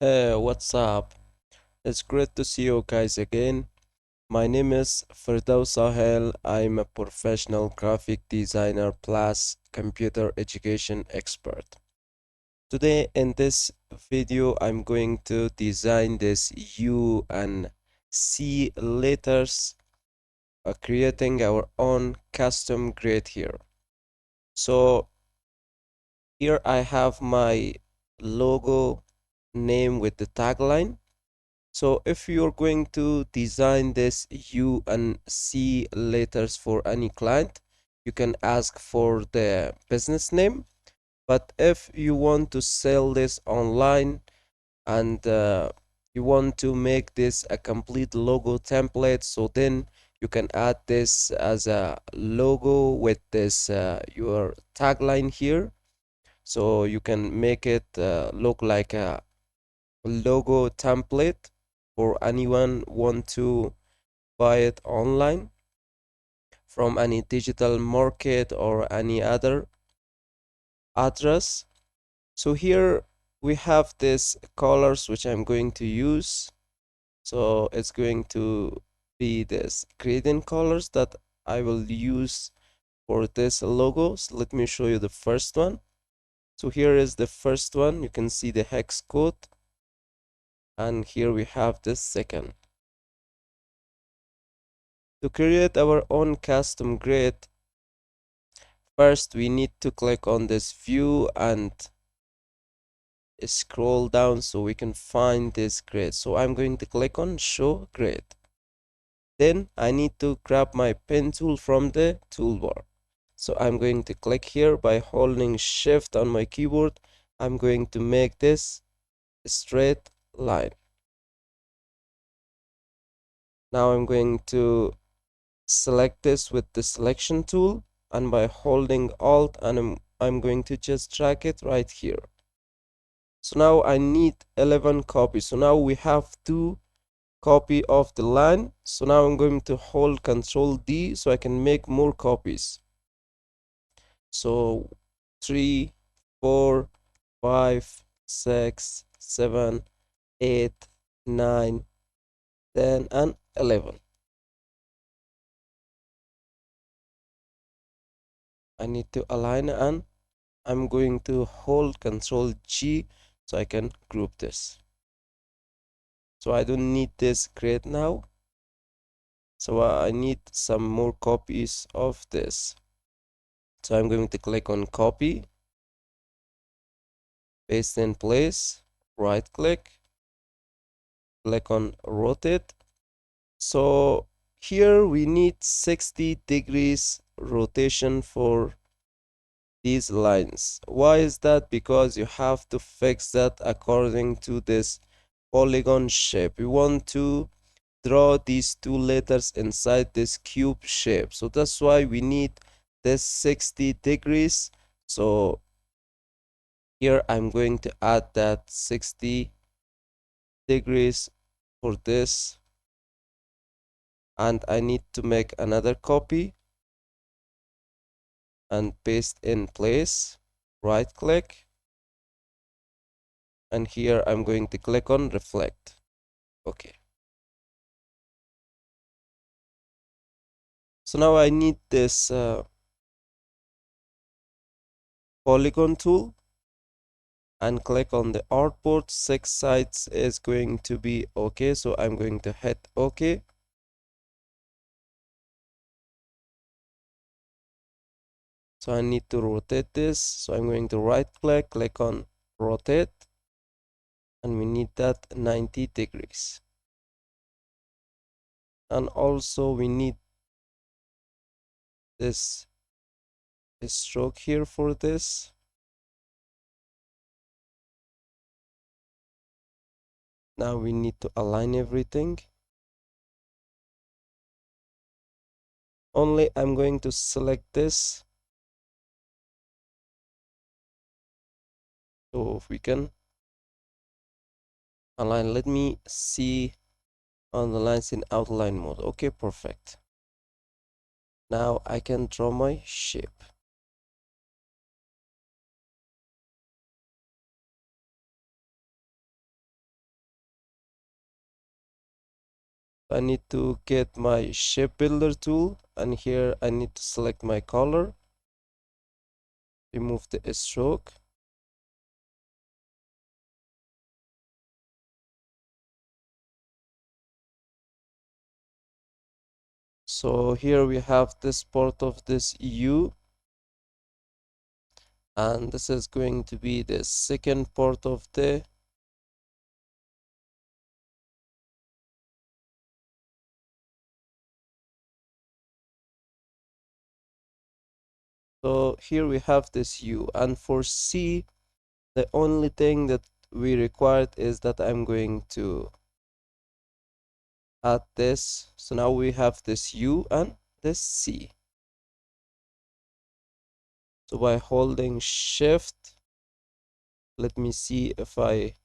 What's up? It's great to see you guys again. My name is Firdaus Sahel. I'm a professional graphic designer plus computer education expert. Today in this video, I'm going to design this U and C letters, creating our own custom grid here. So here I have my logo name with the tagline. So if you're going to design this U and C letters for any client, you can ask for the business name. But if you want to sell this online and you want to make this a complete logo template, so then you can add this as a logo with this your tagline here. So you can make it look like a logo template for anyone want to buy it online from any digital market or any other address. So here we have this colors which I'm going to use. So it's going to be this gradient colors that I will use for this logo. So let me show you the first one. So here is the first one. You can see the hex code, and here we have the second. To create our own custom grid, first we need to click on this view and scroll down so we can find this grid. So I'm going to click on show grid. Then I need to grab my pen tool from the toolbar. So I'm going to click here by holding shift on my keyboard. I'm going to make this a straight line. Now I'm going to select this with the selection tool, and by holding alt, and I'm going to just drag it right here. So now I need 11 copies. So now we have 2 copy of the line. So now I'm going to hold Control D so I can make more copies. So 3, 4, 5, 6, 7, 8, 9, 10, and 11. I need to align, and I'm going to hold Control G so I can group this. So I don't need this grid now. So I need some more copies of this. So I'm going to click on copy, paste in place, right click, click on rotate. So here we need 60 degrees rotation for these lines. Why is that? Because you have to fix that according to this polygon shape. We want to draw these 2 letters inside this cube shape. So that's why we need this 60 degrees. So here I'm going to add that 60 degrees for this, and I need to make another copy and paste in place, right click, and here I'm going to click on reflect. Okay. So now I need this polygon tool and click on the artboard. 6 sides is going to be okay. So I'm going to hit okay. So I need to rotate this. So I'm going to right click, click on rotate, and we need that 90 degrees. And also we need this stroke here for this. Now we need to align everything. Only I'm going to select this. So if we can align, let me see on the lines in outline mode. Okay, perfect. Now I can draw my shape. I need to get my shape builder tool, and here I need to select my color, remove the stroke. So here we have this part of this U, and this is going to be the second part of the. So here we have this U, and for C, the only thing that we required is that I'm going to add this. So now we have this U and this C. So by holding shift, let me see if I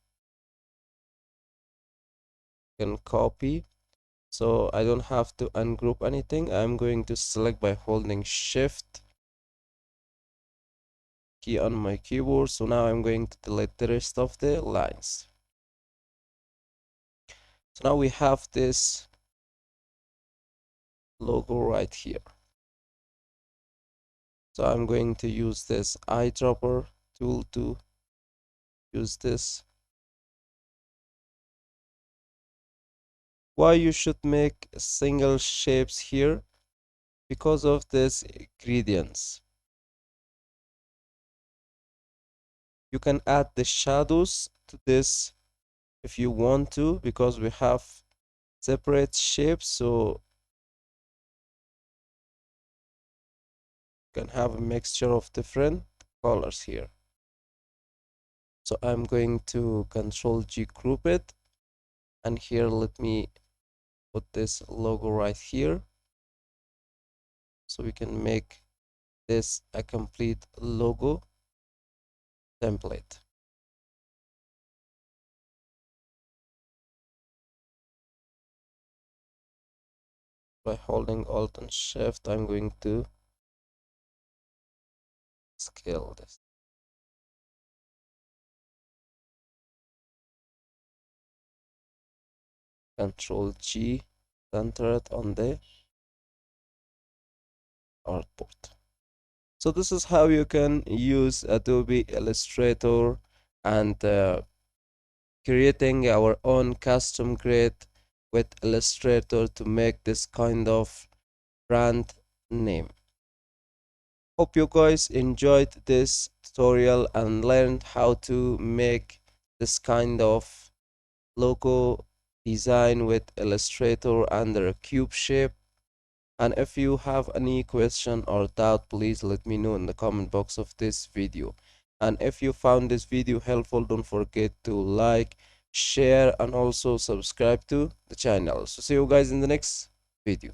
can copy. So I don't have to ungroup anything. I'm going to select by holding shift key on my keyboard. So now I'm going to delete the rest of the lines. So now we have this logo right here. So I'm going to use this eyedropper tool to use this. Why you should make single shapes here? Because of this gradients. You can add the shadows to this if you want to, because we have separate shapes, so you can have a mixture of different colors here. So I'm going to Control G group it, and here let me put this logo right here, so we can make this a complete logo template. By holding Alt and Shift, I'm going to scale this. Control G, center it on the artboard. So this is how you can use Adobe Illustrator and creating our own custom grid with Illustrator to make this kind of brand name. Hope you guys enjoyed this tutorial and learned how to make this kind of logo design with Illustrator under a cube shape. And if you have any question or doubt, please let me know in the comment box of this video. And if you found this video helpful, don't forget to like, share, and also subscribe to the channel. So see you guys in the next video.